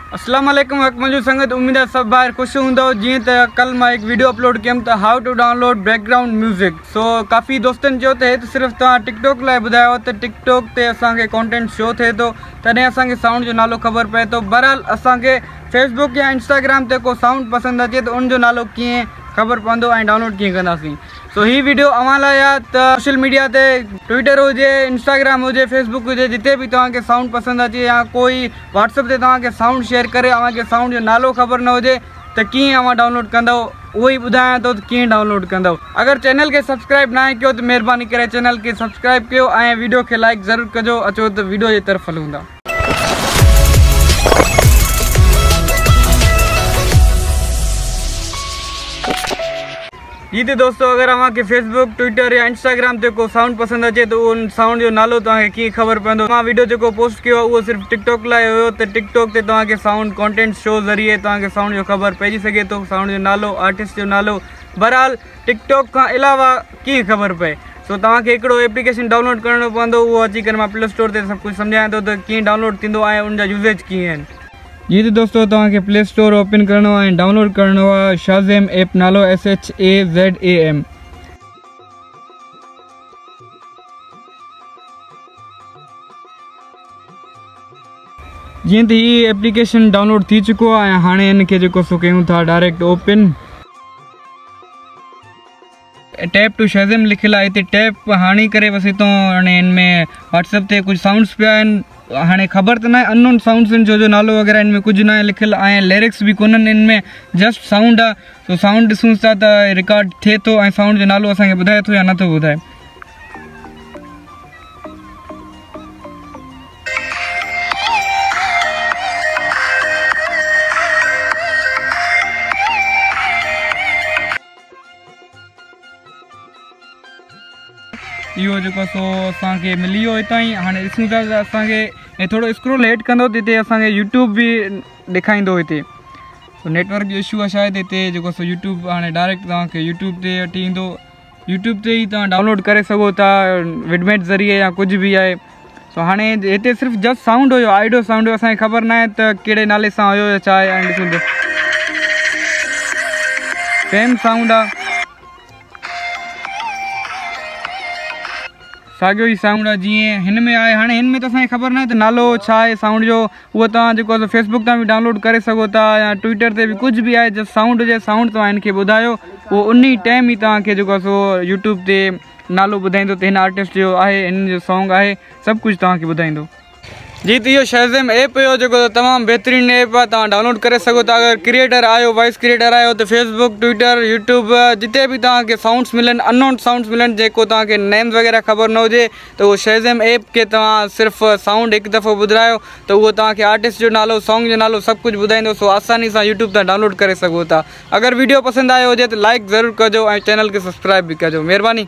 अस्सलाम वालेकुम मुंहिंजो संगत उम्मीद है सब ॿाहिरि ख़ुशि हूंदो। जीअं त कल मां हिकु वीडियो अपलोड कयमि त how to download background music. सो काफ़ी दोस्तनि चयो त हे सिर्फ़ु तव्हां टिकटॉक लाइ ॿुधायो त टिकटॉक ते असांखे कॉन्टेंट शो थिए थो तॾहिं असांखे साउंड जो नालो ख़बर पए थो। बहरहाल असांखे फेसबुक या इंस्टाग्राम ते को साउंड पसंदि अचे त उनजो नालो कीअं ख़बर पवंदो ऐं डाउनलोड कीअं कंदासीं। सो ही वीडियो अव्हां लाइ आहे त सोशल मीडिया ते ट्विटर हुजे, इंस्टाग्राम हुजे, फेसबुक हुजे, जिते भी तव्हांखे साउंड पसंदि अचे या कोई व्हाट्सअप ते तव्हांखे साउंड शेयर करे अव्हांखे साउंड जो नालो ख़बर न हुजे त कीअं अव्हां डाउनलोड कंदव, उहो ई ॿुधायां थो त कीअं डाउनलोड कंदव। अगर चैनल खे सब्सक्राइब ना कयो त महिरबानी करे चैनल खे सब्सक्राइब कयो ऐं वीडियो खे लाइक ज़रूरु कजो। अचो त वीडियो जी तरफ़ हलूं था। जी तो दोस्तों, अगर अव्हांखे फेसबुक, ट्विटर या इंस्टाग्राम ते को साउंड पसंद अचे तो उन साउंड जो नालो तव्हांखे कीअं ख़बर पवंदो। मां वीडियो जो पोस्ट किया वो सिर्फ टिकटॉक लाइ हुयो त टिकटॉक ते तव्हांखे साउंड कॉन्टेंट शो ज़रिए तव्हांखे साउंड जो ख़बर पइजी सघे तो, साउंड जो नालो, आर्टिस्ट जो नालो। बहरहाल टिकटॉक खां अलावा कीअं ख़बर पए, सो तव्हांखे हिकिड़ो एप्लीकेशन डाउनलोड करणो पवंदो। उहो अची करे मां प्ले स्टोर ते सभु कुझु सम्झायां थो त कीअं डाउनलोड थींदो ऐं उनजा यूज़ेज कीअं आहिनि। जी तो दोस्तों, तव्हांखे प्ले स्टोर ओपन करणो आहे ऐं डाउनलोड करणो आहे शाज़ेम ऐप, नालो SHAZAM। जीअं त ही एप्लीकेशन डाउनलोड थी चुको आहे ऐं हाणे इनखे जेको सो कयूं था डायरेक्ट ओपन। टैप टू शाज़ेम लिखियल आहे, हिते टैप हाणे करे बसि हितां हाणे इनमें व्हाट्सअप ते कुझु साउंड्स पिया आहिनि। हाणे ख़बर त न आहे अननोन साउंड्स आहिनि जो नालो वग़ैरह इनमें कुझु न आहे लिखियल ऐं लिरिक्स बि कोन्हनि इनमें, जस्ट साउंड आहे। सो साउंड ॾिसूं था त रिकॉर्ड थिए थो ऐं साउंड जो नालो असांखे ॿुधाए थो या नथो ॿुधाए। इहो जेको सो असांखे मिली वियो हितां ई। हाणे ॾिसूं था त असांखे थोरो स्क्रोल हेठि कंदो त हिते असांखे यूट्यूब बि ॾेखारींदो हिते। सो नेटवर्क जो इशू आहे शायदि हिते जेको सो यूट्यूब हाणे डायरेक्ट तव्हांखे यूट्यूब ते अची ईंदो। यूट्यूब ते ई तव्हां डाउनलोड करे सघो था विडमेट ज़रिए या कुझु बि आहे। सो हाणे हिते सिर्फ़ु जस्ट साउंड हुयो, ऑडियो साउंड हुयो, असांखे ख़बर न आहे त कहिड़े नाले सां हुयो या छा आहे। ऐं ॾिसूं त सेम साउंड आहे, साॻियो ई साउंड आहे जीअं हिन में आहे। हाणे हिन में त असांखे ख़बर न आहे त नालो छा आहे साउंड जो, उहो तव्हां जेको आहे फेसबुक तां बि डाउनलोड करे सघो था या ट्विटर ते बि, कुझु बि आहे जस्ट साउंड हुजे, साउंड तव्हां हिनखे ॿुधायो, उहो उन ई टाइम ई तव्हांखे जेको आहे सो यूट्यूब ते नालो ॿुधाईंदो त हिन आर्टिस्ट जो आहे, हिन जो सॉन्ग आहे, सभु कुझु तव्हांखे ॿुधाईंदो। जी त इहो शाज़ेम ऐप हुयो जेको तमामु बहितरीनु ऐप आहे, तव्हां डाउनलोड करे सघो था। अगरि क्रिएटर आहियो, वॉइस क्रिएटर आहियो त फेसबुक, ट्विटर, यूट्यूब जिते बि तव्हांखे साउंड्स मिलनि, अननोन साउंड्स मिलनि जेको तव्हांखे नेम्स वग़ैरह ख़बर न हुजे त उहो शाज़ेम ऐप खे तव्हां सिर्फ़ु साउंड हिकु दफ़ो ॿुधायो त उहो तव्हांखे आर्टिस्ट जो नालो, सॉन्ग जो नालो सभु कुझु ॿुधाईंदो। सो आसानी सां यूट्यूब तां डाउनलोड करे सघो था। अगरि वीडियो पसंदि आयो हुजे त लाइक ज़रूरु कजो ऐं चैनल खे सब्सक्राइब बि कजो। महिरबानी।